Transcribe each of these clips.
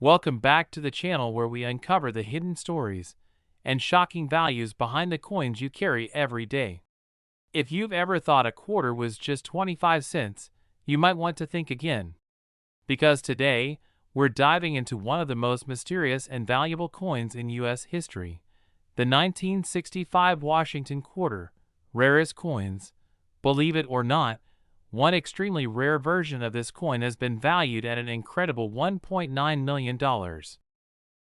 Welcome back to the channel where we uncover the hidden stories and shocking values behind the coins you carry every day. If you've ever thought a quarter was just 25 cents, you might want to think again. Because today, we're diving into one of the most mysterious and valuable coins in U.S. history, the 1965 Washington quarter, rarest coins. Believe it or not, one extremely rare version of this coin has been valued at an incredible $1.9 million.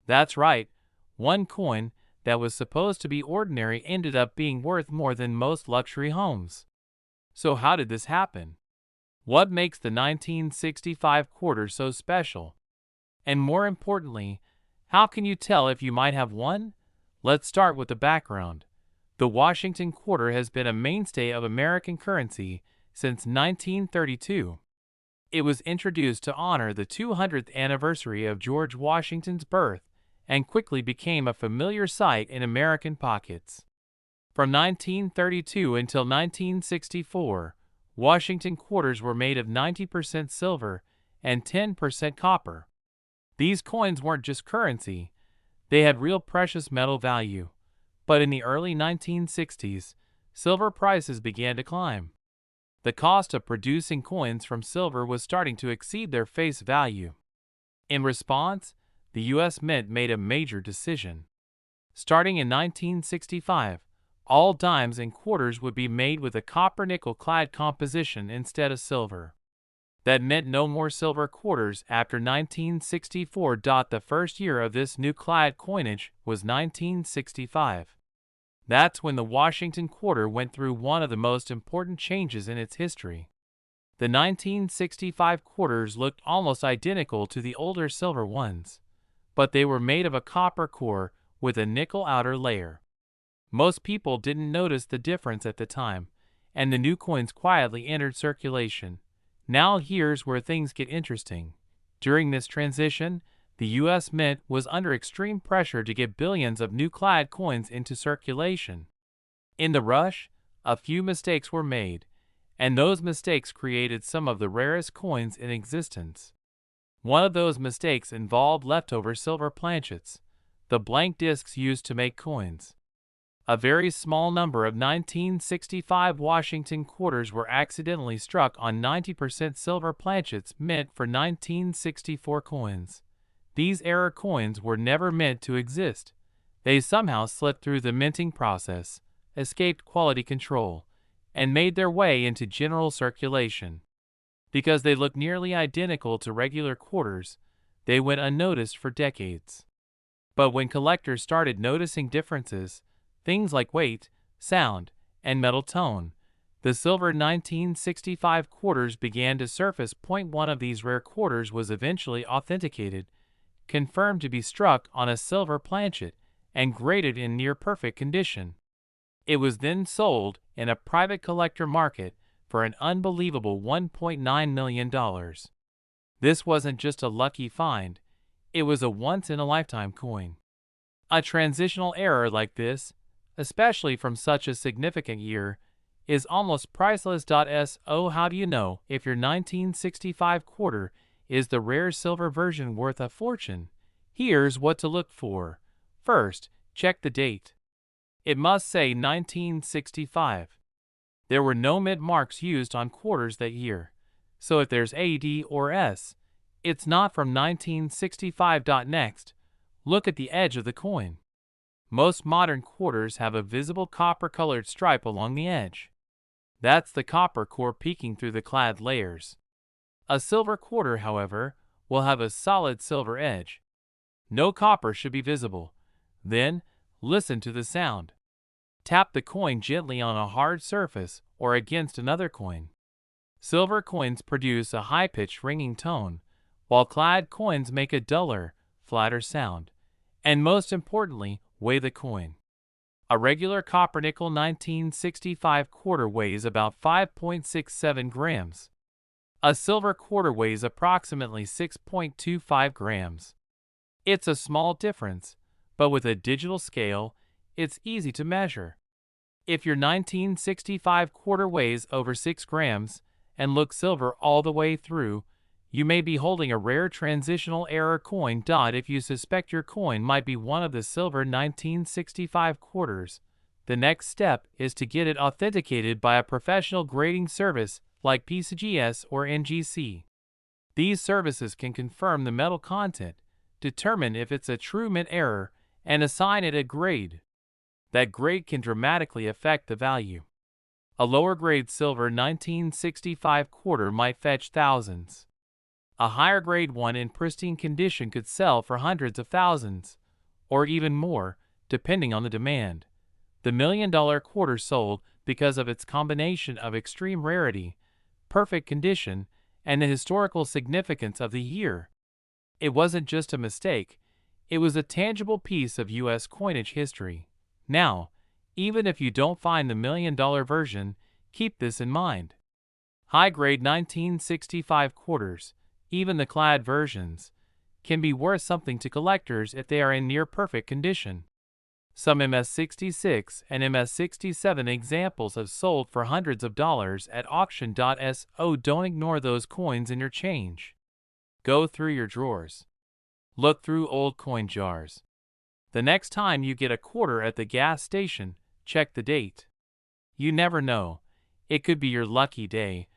That's right, one coin that was supposed to be ordinary ended up being worth more than most luxury homes. So how did this happen? What makes the 1965 quarter so special? And more importantly, how can you tell if you might have one? Let's start with the background. The Washington quarter has been a mainstay of American currency since 1932. It was introduced to honor the 200th anniversary of George Washington's birth and quickly became a familiar sight in American pockets. From 1932 until 1964, Washington quarters were made of 90% silver and 10% copper. These coins weren't just currency, they had real precious metal value. But in the early 1960s, silver prices began to climb. The cost of producing coins from silver was starting to exceed their face value. In response, the U.S. Mint made a major decision. Starting in 1965, all dimes and quarters would be made with a copper-nickel clad composition instead of silver. That meant no more silver quarters after 1964. The first year of this new clad coinage was 1965. That's when the Washington quarter went through one of the most important changes in its history. The 1965 quarters looked almost identical to the older silver ones, but they were made of a copper core with a nickel outer layer. Most people didn't notice the difference at the time, and the new coins quietly entered circulation. Now here's where things get interesting. During this transition, the U.S. Mint was under extreme pressure to get billions of new clad coins into circulation. In the rush, a few mistakes were made, and those mistakes created some of the rarest coins in existence. One of those mistakes involved leftover silver planchets, the blank discs used to make coins. A very small number of 1965 Washington quarters were accidentally struck on 90% silver planchets meant for 1964 coins. These error coins were never meant to exist. They somehow slipped through the minting process, escaped quality control, and made their way into general circulation. Because they looked nearly identical to regular quarters, they went unnoticed for decades. But when collectors started noticing differences, things like weight, sound, and metal tone, the silver 1965 quarters began to surface. One of these rare quarters was eventually authenticated, confirmed to be struck on a silver planchet, and graded in near-perfect condition. It was then sold in a private collector market for an unbelievable $1.9 million. This wasn't just a lucky find, it was a once-in-a-lifetime coin. A transitional error like this, especially from such a significant year, is almost priceless. So how do you know if your 1965 quarter is the rare silver version worth a fortune? Here's what to look for. First, check the date. It must say 1965. There were no mint marks used on quarters that year, so if there's AD or S, it's not from 1965. Next, look at the edge of the coin. Most modern quarters have a visible copper-colored stripe along the edge. That's the copper core peeking through the clad layers. A silver quarter, however, will have a solid silver edge. No copper should be visible. Then, listen to the sound. Tap the coin gently on a hard surface or against another coin. Silver coins produce a high-pitched ringing tone, while clad coins make a duller, flatter sound. And most importantly, weigh the coin. A regular copper-nickel 1965 quarter weighs about 5.67 grams. A silver quarter weighs approximately 6.25 grams. It's a small difference, but with a digital scale, it's easy to measure. If your 1965 quarter weighs over 6 grams and looks silver all the way through, You may be holding a rare transitional error coin. If you suspect your coin might be one of the silver 1965 quarters, the next step is to get it authenticated by a professional grading service like PCGS or NGC. These services can confirm the metal content, determine if it's a true mint error, and assign it a grade. That grade can dramatically affect the value. A lower grade silver 1965 quarter might fetch thousands. A higher grade one in pristine condition could sell for hundreds of thousands, or even more, depending on the demand. The $1 million quarter sold because of its combination of extreme rarity, perfect condition, and the historical significance of the year. It wasn't just a mistake, it was a tangible piece of U.S. coinage history. Now, even if you don't find the $1 million version, keep this in mind. High-grade 1965 quarters, even the clad versions, can be worth something to collectors if they are in near-perfect condition. Some MS-66 and MS-67 examples have sold for hundreds of dollars at auction. So don't ignore those coins in your change. Go through your drawers. Look through old coin jars. The next time you get a quarter at the gas station, check the date. You never know. It could be your lucky day.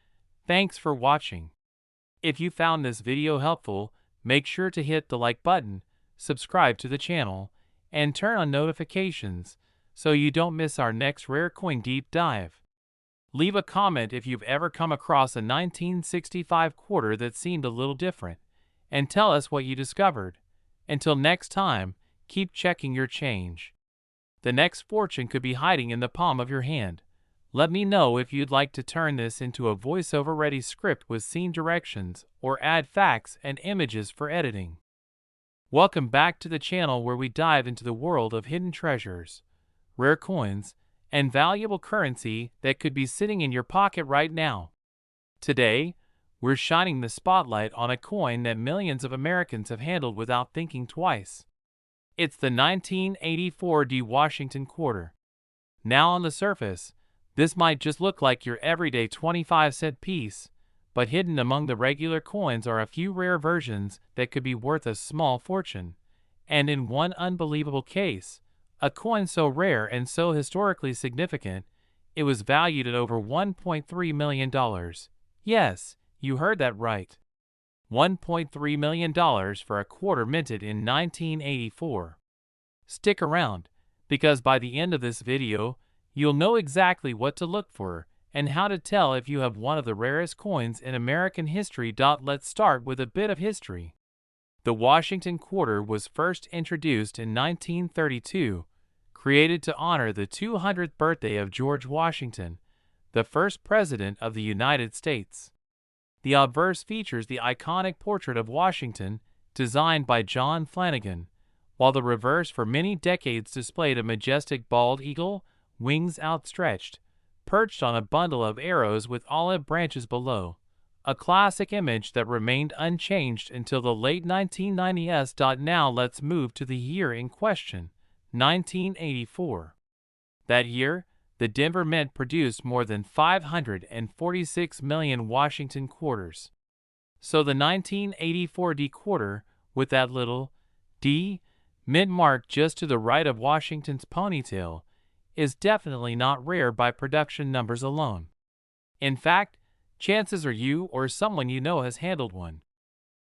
Thanks for watching. If you found this video helpful, make sure to hit the like button, subscribe to the channel, and turn on notifications so you don't miss our next rare coin deep dive. Leave a comment if you've ever come across a 1965 quarter that seemed a little different, and tell us what you discovered. Until next time, keep checking your change. The next fortune could be hiding in the palm of your hand. Let me know if you'd like to turn this into a voiceover-ready script with scene directions or add facts and images for editing. Welcome back to the channel where we dive into the world of hidden treasures, rare coins, and valuable currency that could be sitting in your pocket right now. Today, we're shining the spotlight on a coin that millions of Americans have handled without thinking twice. It's the 1984 Washington quarter. Now on the surface, this might just look like your everyday 25-cent piece, but hidden among the regular coins are a few rare versions that could be worth a small fortune. And in one unbelievable case, a coin so rare and so historically significant, it was valued at over $1.3 million. Yes, you heard that right. $1.3 million for a quarter minted in 1984. Stick around, because by the end of this video, you'll know exactly what to look for and how to tell if you have one of the rarest coins in American history. Let's start with a bit of history. The Washington quarter was first introduced in 1932, created to honor the 200th birthday of George Washington, the first president of the United States. The obverse features the iconic portrait of Washington, designed by John Flanagan, while the reverse for many decades displayed a majestic bald eagle, wings outstretched, perched on a bundle of arrows with olive branches below, a classic image that remained unchanged until the late 1990s. Now let's move to the year in question, 1984. That year, the Denver Mint produced more than 546 million Washington quarters. So the 1984 D quarter, with that little D mint mark just to the right of Washington's ponytail, is definitely not rare by production numbers alone. In fact, chances are you or someone you know has handled one.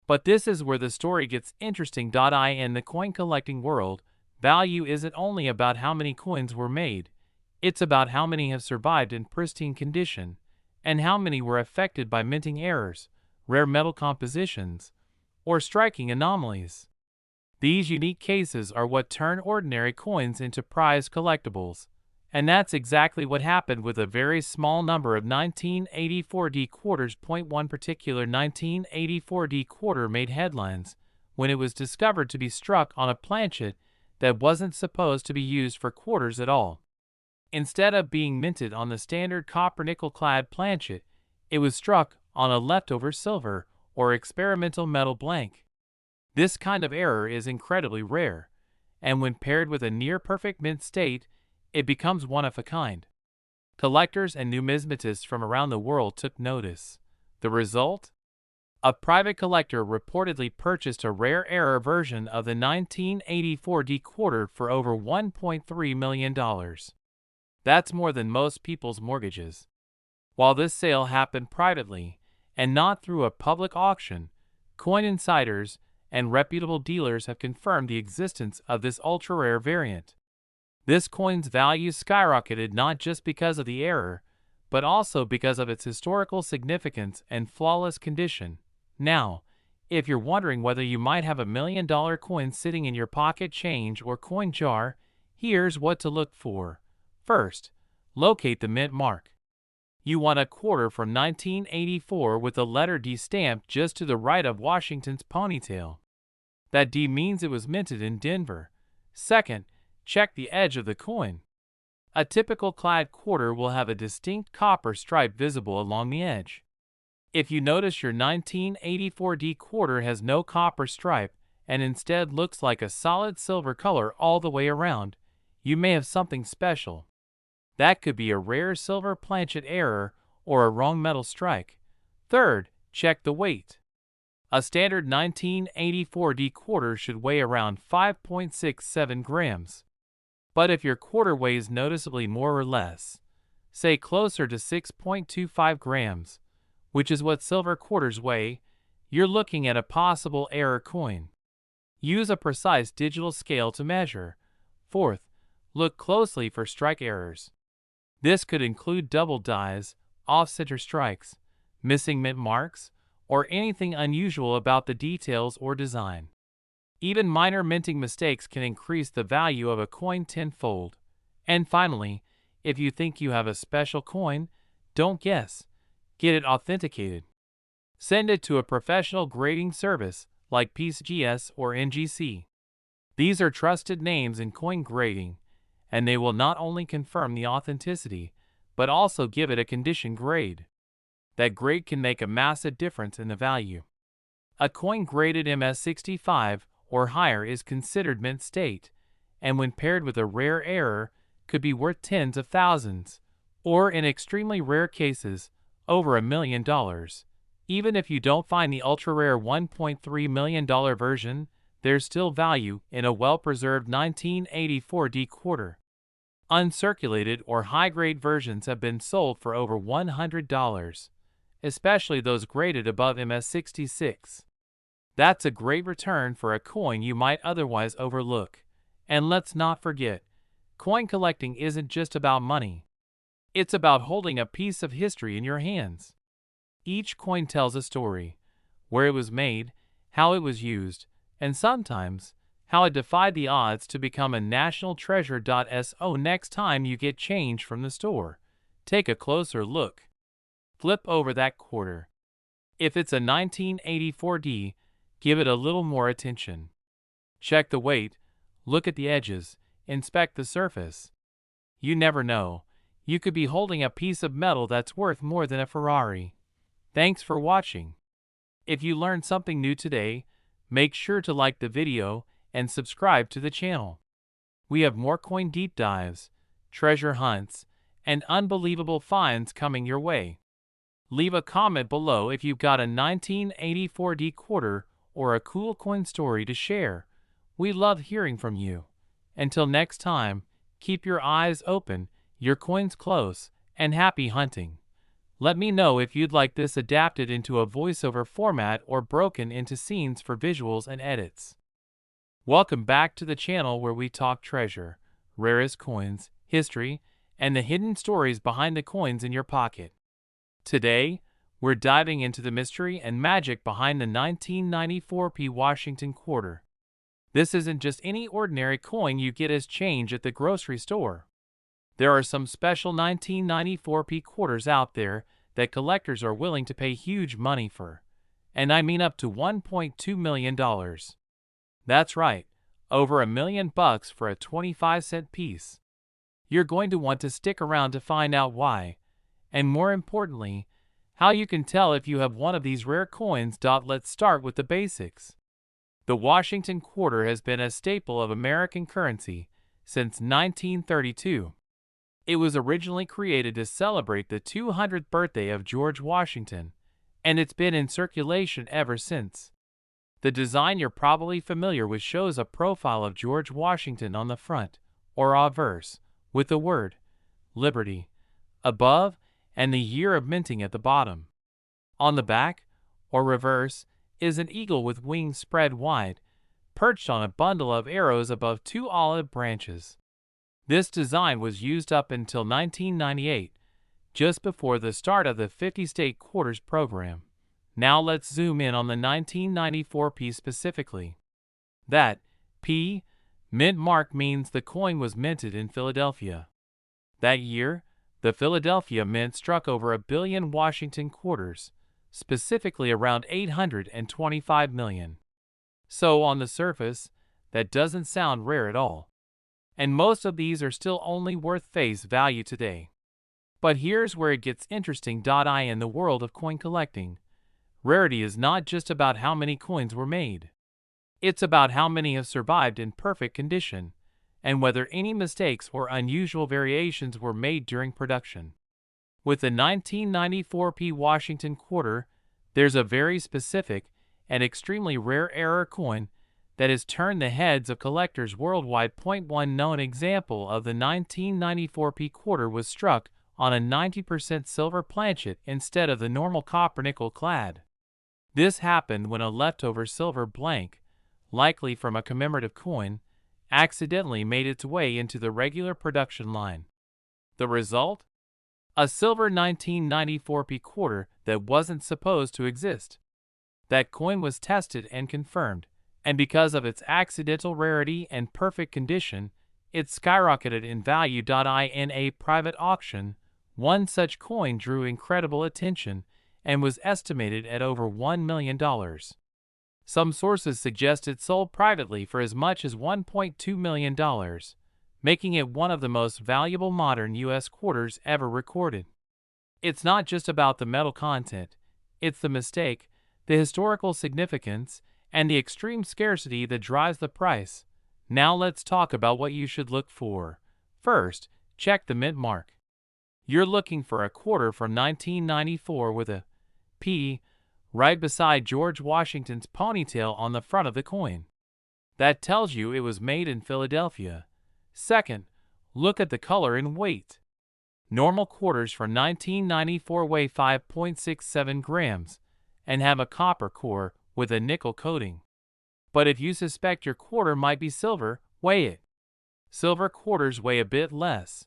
But this is where the story gets interesting. In the coin collecting world, value isn't only about how many coins were made, it's about how many have survived in pristine condition, and how many were affected by minting errors, rare metal compositions, or striking anomalies. These unique cases are what turn ordinary coins into prized collectibles. And that's exactly what happened with a very small number of 1984 D quarters. One particular 1984 D quarter made headlines when it was discovered to be struck on a planchet that wasn't supposed to be used for quarters at all. Instead of being minted on the standard copper-nickel clad planchet, it was struck on a leftover silver or experimental metal blank. This kind of error is incredibly rare, and when paired with a near-perfect mint state, it becomes one of a kind. Collectors and numismatists from around the world took notice. The result? A private collector reportedly purchased a rare error version of the 1984 D quarter for over $1.3 million. That's more than most people's mortgages. While this sale happened privately and not through a public auction, coin insiders and reputable dealers have confirmed the existence of this ultra-rare variant. This coin's value skyrocketed not just because of the error, but also because of its historical significance and flawless condition. Now, if you're wondering whether you might have $1 million coin sitting in your pocket change or coin jar, here's what to look for. First, locate the mint mark. You want a quarter from 1984 with the letter D stamped just to the right of Washington's ponytail. That D means it was minted in Denver. Second, check the edge of the coin. A typical clad quarter will have a distinct copper stripe visible along the edge. If you notice your 1984 D quarter has no copper stripe and instead looks like a solid silver color all the way around, you may have something special. That could be a rare silver planchet error or a wrong metal strike. Third, check the weight. A standard 1984 D quarter should weigh around 5.67 grams. But if your quarter weighs noticeably more or less, say closer to 6.25 grams, which is what silver quarters weigh, you're looking at a possible error coin. Use a precise digital scale to measure. Fourth, look closely for strike errors. This could include double dies, off-center strikes, missing mint marks, or anything unusual about the details or design. Even minor minting mistakes can increase the value of a coin tenfold. And finally, if you think you have a special coin, don't guess. Get it authenticated. Send it to a professional grading service like PCGS or NGC. These are trusted names in coin grading, and they will not only confirm the authenticity, but also give it a condition grade. That grade can make a massive difference in the value. A coin graded MS65 or higher is considered mint state, and when paired with a rare error, could be worth tens of thousands, or in extremely rare cases, over $1 million. Even if you don't find the ultra-rare $1.3 million version, there's still value in a well-preserved 1984 D quarter. Uncirculated or high-grade versions have been sold for over $100, especially those graded above MS66. That's a great return for a coin you might otherwise overlook. And let's not forget, coin collecting isn't just about money. It's about holding a piece of history in your hands. Each coin tells a story, where it was made, how it was used, and sometimes, how it defied the odds to become a national treasure. So next time you get change from the store, take a closer look. Flip over that quarter. If it's a 1984 D, give it a little more attention. Check the weight, look at the edges, inspect the surface. You never know. You could be holding a piece of metal that's worth more than a Ferrari. Thanks for watching. If you learned something new today, make sure to like the video and subscribe to the channel. We have more coin deep dives, treasure hunts, and unbelievable finds coming your way. Leave a comment below if you've got a 1984 D quarter or a cool coin story to share. We love hearing from you. Until next time, keep your eyes open, your coins close, and happy hunting. Let me know if you'd like this adapted into a voiceover format or broken into scenes for visuals and edits. Welcome back to the channel where we talk treasure, rarest coins, history, and the hidden stories behind the coins in your pocket. Today, we're diving into the mystery and magic behind the 1994 P Washington quarter. This isn't just any ordinary coin you get as change at the grocery store. There are some special 1994 P quarters out there that collectors are willing to pay huge money for. And I mean up to $1.2 million. That's right, over $1 million for a 25-cent piece. You're going to want to stick around to find out why, and more importantly, how you can tell if you have one of these rare coins. Let's start with the basics. The Washington quarter has been a staple of American currency since 1932. It was originally created to celebrate the 200th birthday of George Washington, and it's been in circulation ever since. The design you're probably familiar with shows a profile of George Washington on the front, or obverse, with the word Liberty above and the year of minting at the bottom. On the back, or reverse, is an eagle with wings spread wide, perched on a bundle of arrows above two olive branches. This design was used up until 1998, just before the start of the 50-state quarters program. Now let's zoom in on the 1994 P specifically. That P mint mark means the coin was minted in Philadelphia. That year, the Philadelphia Mint struck over 1 billion Washington quarters, specifically around 825 million. So on the surface, that doesn't sound rare at all. And most of these are still only worth face value today. But here's where it gets interesting. In the world of coin collecting, rarity is not just about how many coins were made. It's about how many have survived in perfect condition, and whether any mistakes or unusual variations were made during production. With the 1994 P Washington quarter, there's a very specific and extremely rare error coin that has turned the heads of collectors worldwide. One known example of the 1994 P quarter was struck on a 90% silver planchet instead of the normal copper nickel clad. This happened when a leftover silver blank, likely from a commemorative coin, accidentally made its way into the regular production line. The result? A silver 1994 P quarter that wasn't supposed to exist. That coin was tested and confirmed, and because of its accidental rarity and perfect condition, it skyrocketed in value. In a private auction, one such coin drew incredible attention and was estimated at over $1 million. Some sources suggest it sold privately for as much as $1.2 million, making it one of the most valuable modern U.S. quarters ever recorded. It's not just about the metal content, it's the mistake, the historical significance, and the extreme scarcity that drives the price. Now let's talk about what you should look for. First, check the mint mark. You're looking for a quarter from 1994 with a P right beside George Washington's ponytail on the front of the coin. That tells you it was made in Philadelphia. Second, look at the color and weight. Normal quarters from 1994 weigh 5.67 grams and have a copper core with a nickel coating. But if you suspect your quarter might be silver, weigh it. Silver quarters weigh a bit less,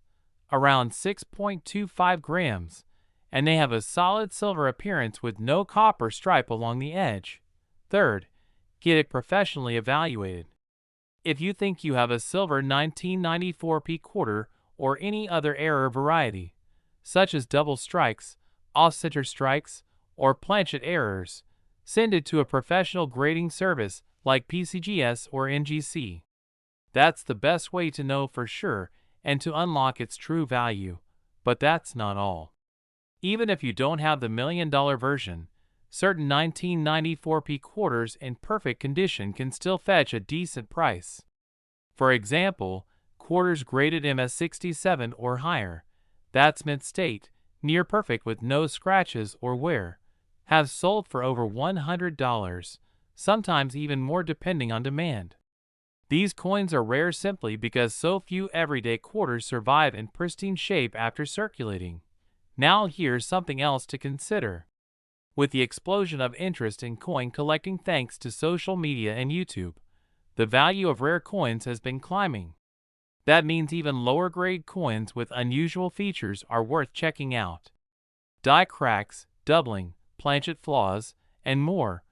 around 6.25 grams, and they have a solid silver appearance with no copper stripe along the edge. Third, get it professionally evaluated. If you think you have a silver 1994 P quarter or any other error variety, such as double strikes, off-center strikes, or planchet errors, send it to a professional grading service like PCGS or NGC. That's the best way to know for sure and to unlock its true value. But that's not all. Even if you don't have the $1 million version, certain 1994 P quarters in perfect condition can still fetch a decent price. For example, quarters graded MS67 or higher, that's mint state, near perfect with no scratches or wear, have sold for over $100, sometimes even more depending on demand. These coins are rare simply because so few everyday quarters survive in pristine shape after circulating. Now here's something else to consider. With the explosion of interest in coin collecting thanks to social media and YouTube, the value of rare coins has been climbing. That means even lower grade coins with unusual features are worth checking out. Die cracks, doubling, planchet flaws, and more.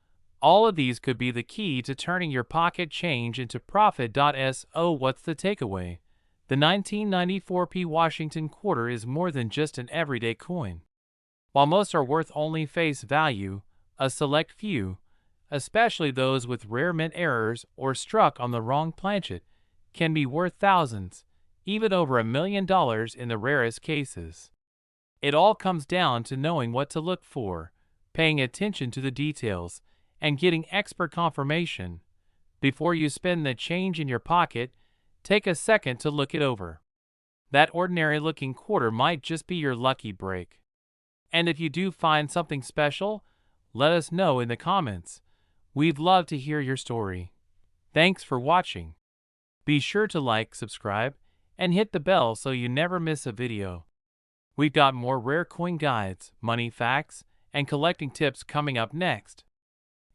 All of these could be the key to turning your pocket change into profit. So what's the takeaway? The 1994 P Washington quarter is more than just an everyday coin. While most are worth only face value, a select few, especially those with rare mint errors or struck on the wrong planchet, can be worth thousands, even over $1 million in the rarest cases. It all comes down to knowing what to look for, paying attention to the details, and getting expert confirmation. Before you spend the change in your pocket, take a second to look it over. That ordinary-looking quarter might just be your lucky break. And if you do find something special, Let us know in the comments. We'd love to hear your story. Thanks for watching. Be sure to like, subscribe, and hit the bell so you never miss a video. We've got more rare coin guides, money facts, and collecting tips coming up next.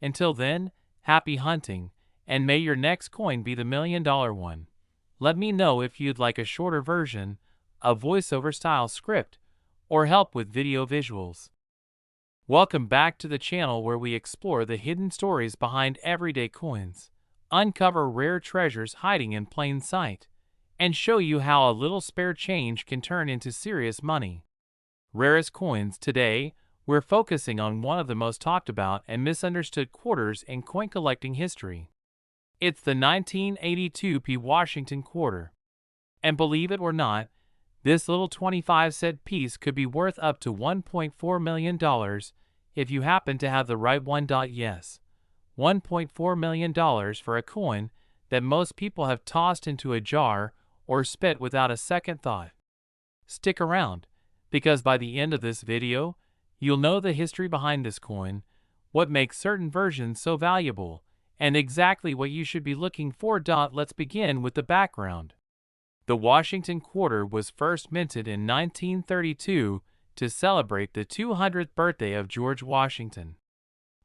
Until then, happy hunting, and may your next coin be the $1 million one. Let me know if you'd like a shorter version, a voiceover style script, or help with video visuals. Welcome back to the channel where we explore the hidden stories behind everyday coins, uncover rare treasures hiding in plain sight, and show you how a little spare change can turn into serious money. Rarest coins. Today, we're focusing on one of the most talked about and misunderstood quarters in coin collecting history. It's the 1982p Washington quarter. And believe it or not, this little 25-cent piece could be worth up to $1.4 million if you happen to have the right one. Yes, $1.4 million for a coin that most people have tossed into a jar or spit without a second thought. Stick around, because by the end of this video, you'll know the history behind this coin, what makes certain versions so valuable, and exactly what you should be looking for. Let's begin with the background. The Washington quarter was first minted in 1932 to celebrate the 200th birthday of George Washington.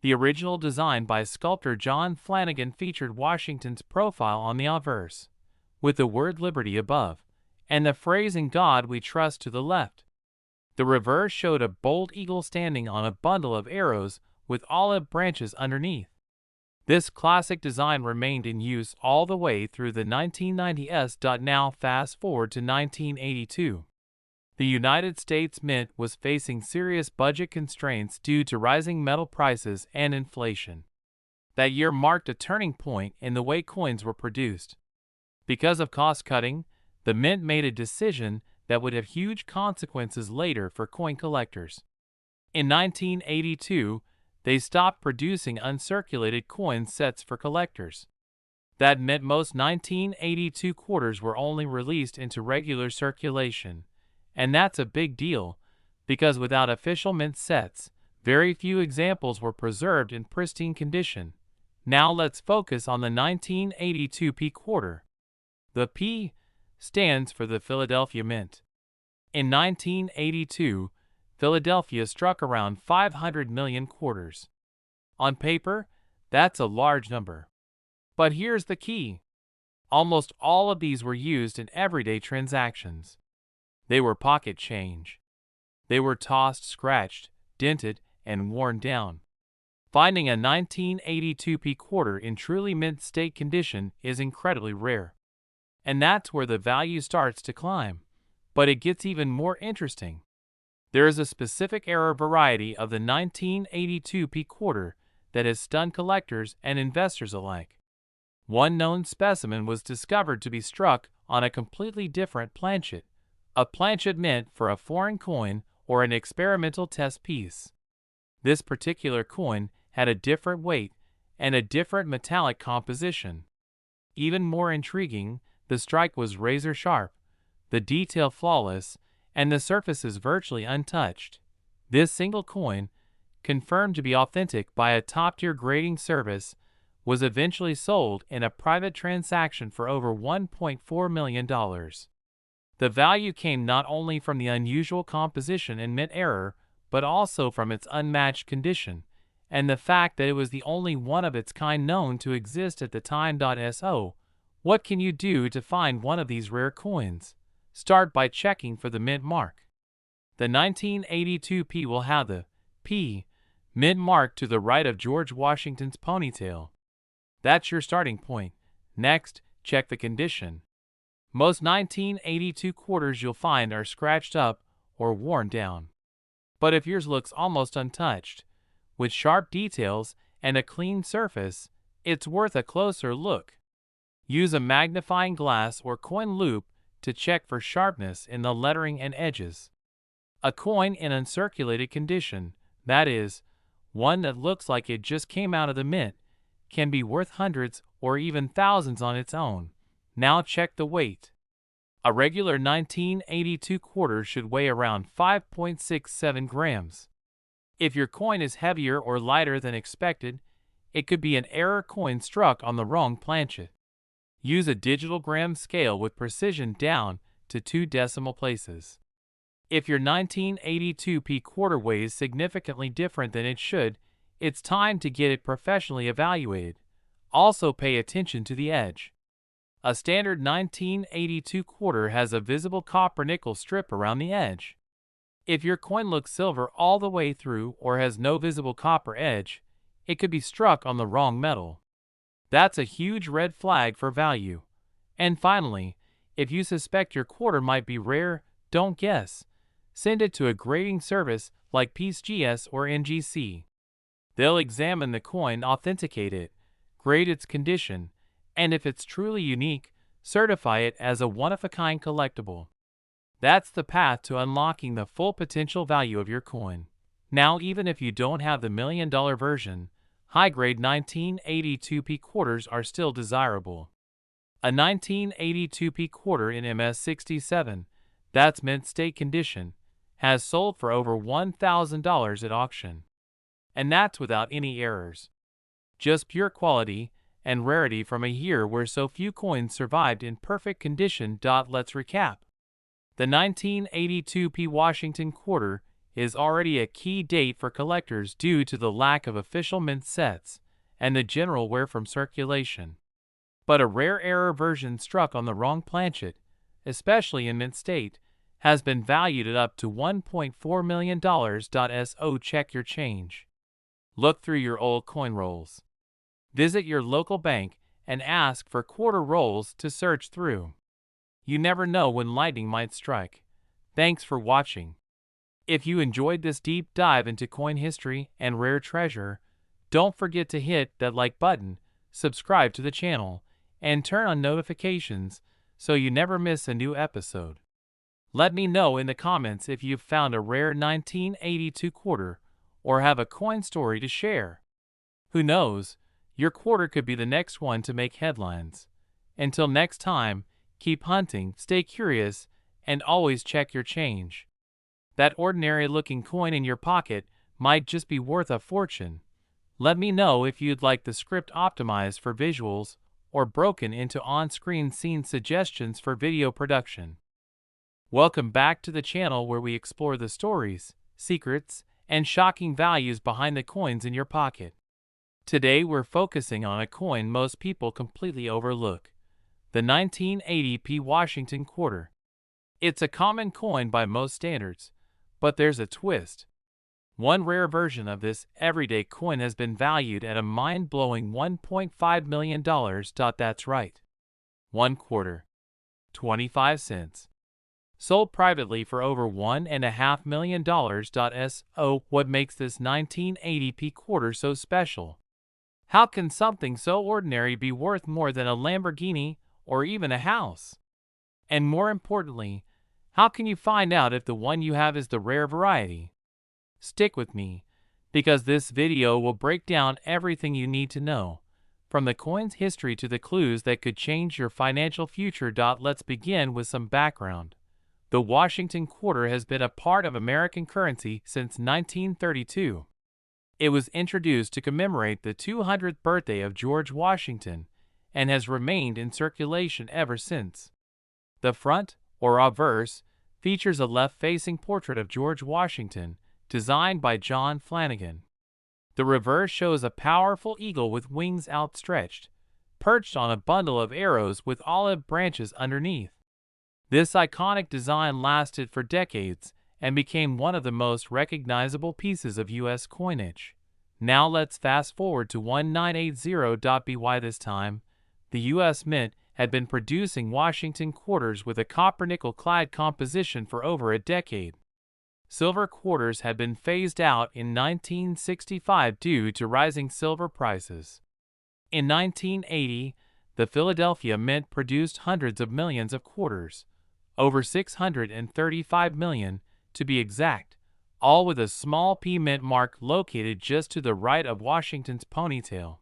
The original design by sculptor John Flanagan featured Washington's profile on the obverse, with the word Liberty above, and the phrase "In God We Trust" to the left. The reverse showed a bold eagle standing on a bundle of arrows with olive branches underneath. This classic design remained in use all the way through the 1990s. Now fast forward to 1982. The United States Mint was facing serious budget constraints due to rising metal prices and inflation. That year marked a turning point in the way coins were produced. Because of cost cutting, the Mint made a decision that would have huge consequences later for coin collectors. In 1982, they stopped producing uncirculated coin sets for collectors. That meant most 1982 quarters were only released into regular circulation. And that's a big deal, because without official mint sets, very few examples were preserved in pristine condition. Now let's focus on the 1982p quarter. The P stands for the Philadelphia Mint. In 1982, Philadelphia struck around 500 million quarters. On paper, that's a large number. But here's the key. Almost all of these were used in everyday transactions. They were pocket change. They were tossed, scratched, dented, and worn down. Finding a 1982p quarter in truly mint state condition is incredibly rare. And that's where the value starts to climb. But it gets even more interesting. There is a specific era variety of the 1982p quarter that has stunned collectors and investors alike. One known specimen was discovered to be struck on a completely different planchet, a planchet meant for a foreign coin or an experimental test piece. This particular coin had a different weight and a different metallic composition. Even more intriguing, the strike was razor sharp, the detail flawless, and the surfaces virtually untouched. This single coin, confirmed to be authentic by a top-tier grading service, was eventually sold in a private transaction for over $1.4 million. The value came not only from the unusual composition and mint error, but also from its unmatched condition, and the fact that it was the only one of its kind known to exist at the time. So, what can you do to find one of these rare coins? Start by checking for the mint mark. The 1982p will have the P mint mark to the right of George Washington's ponytail. That's your starting point. Next, check the condition. Most 1982 quarters you'll find are scratched up or worn down. But if yours looks almost untouched, with sharp details and a clean surface, it's worth a closer look. Use a magnifying glass or coin loupe to check for sharpness in the lettering and edges. A coin in uncirculated condition, that is, one that looks like it just came out of the mint, can be worth hundreds or even thousands on its own. Now check the weight. A regular 1982 quarter should weigh around 5.67 grams. If your coin is heavier or lighter than expected, it could be an error coin struck on the wrong planchet. Use a digital gram scale with precision down to 2 decimal places. If your 1982p quarter weighs significantly different than it should, it's time to get it professionally evaluated. Also pay attention to the edge. A standard 1982 quarter has a visible copper-nickel strip around the edge. If your coin looks silver all the way through or has no visible copper edge, it could be struck on the wrong metal. That's a huge red flag for value. And finally, if you suspect your quarter might be rare, don't guess. Send it to a grading service like PSGS or NGC. They'll examine the coin, authenticate it, grade its condition, and if it's truly unique, certify it as a one-of-a-kind collectible. That's the path to unlocking the full potential value of your coin. Now, even if you don't have the $1 million version, high-grade 1982p quarters are still desirable. A 1982p quarter in MS67, that's mint state condition, has sold for over $1,000 at auction. And that's without any errors. Just pure quality and rarity from a year where so few coins survived in perfect condition. Let's recap. The 1982p Washington quarter is already a key date for collectors due to the lack of official mint sets and the general wear from circulation. But a rare error version struck on the wrong planchet, especially in mint state, has been valued at up to $1.4 million. So check your change. Look through your old coin rolls. Visit your local bank and ask for quarter rolls to search through. You never know when lightning might strike. Thanks for watching. If you enjoyed this deep dive into coin history and rare treasure, don't forget to hit that like button, subscribe to the channel, and turn on notifications so you never miss a new episode. Let me know in the comments if you've found a rare 1982 quarter or have a coin story to share. Who knows, your quarter could be the next one to make headlines. Until next time, keep hunting, stay curious, and always check your change. That ordinary-looking coin in your pocket might just be worth a fortune. Let me know if you'd like the script optimized for visuals or broken into on-screen scene suggestions for video production. Welcome back to the channel where we explore the stories, secrets, and shocking values behind the coins in your pocket. Today we're focusing on a coin most people completely overlook, the 1980p Washington quarter. It's a common coin by most standards, but there's a twist. One rare version of this everyday coin has been valued at a mind-blowing $1.5 million. That's right. 1 quarter. 25 cents. Sold privately for over $1.5 million. So what makes this 1980p quarter so special? How can something so ordinary be worth more than a Lamborghini or even a house? And more importantly, how can you find out if the one you have is the rare variety? Stick with me, because this video will break down everything you need to know, from the coin's history to the clues that could change your financial future. Let's begin with some background. The Washington quarter has been a part of American currency since 1932. It was introduced to commemorate the 200th birthday of George Washington and has remained in circulation ever since. The front, or obverse, features a left-facing portrait of George Washington, designed by John Flanagan. The reverse shows a powerful eagle with wings outstretched, perched on a bundle of arrows with olive branches underneath. This iconic design lasted for decades and became one of the most recognizable pieces of U.S. coinage. Now let's fast forward to 1980. This time, the U.S. Mint had been producing Washington quarters with a copper-nickel clad composition for over a decade. Silver quarters had been phased out in 1965 due to rising silver prices. In 1980, the Philadelphia Mint produced hundreds of millions of quarters, over 635 million to be exact, all with a small P mint mark located just to the right of Washington's ponytail.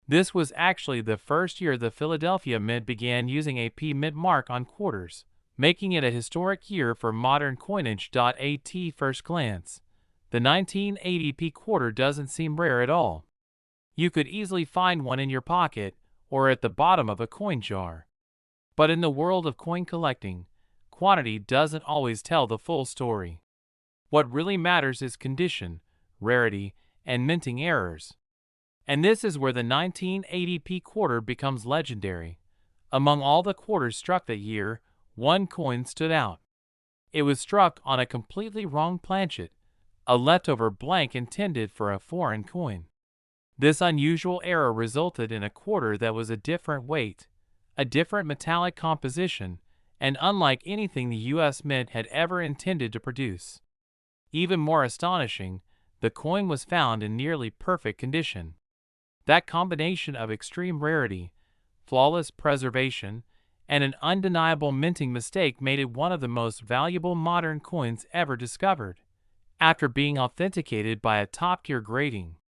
This was actually the first year the Philadelphia Mint began using a P mint mark on quarters, making it a historic year for modern coinage. At first glance, the 1980p quarter doesn't seem rare at all. You could easily find one in your pocket or at the bottom of a coin jar. But in the world of coin collecting, quantity doesn't always tell the full story. What really matters is condition, rarity, and minting errors. And this is where the 1980p quarter becomes legendary. Among all the quarters struck that year, one coin stood out. It was struck on a completely wrong planchet, a leftover blank intended for a foreign coin. This unusual error resulted in a quarter that was a different weight, a different metallic composition, and unlike anything the U.S. Mint had ever intended to produce. Even more astonishing, the coin was found in nearly perfect condition. That combination of extreme rarity, flawless preservation, and an undeniable minting mistake made it one of the most valuable modern coins ever discovered, after being authenticated by a top-tier grading.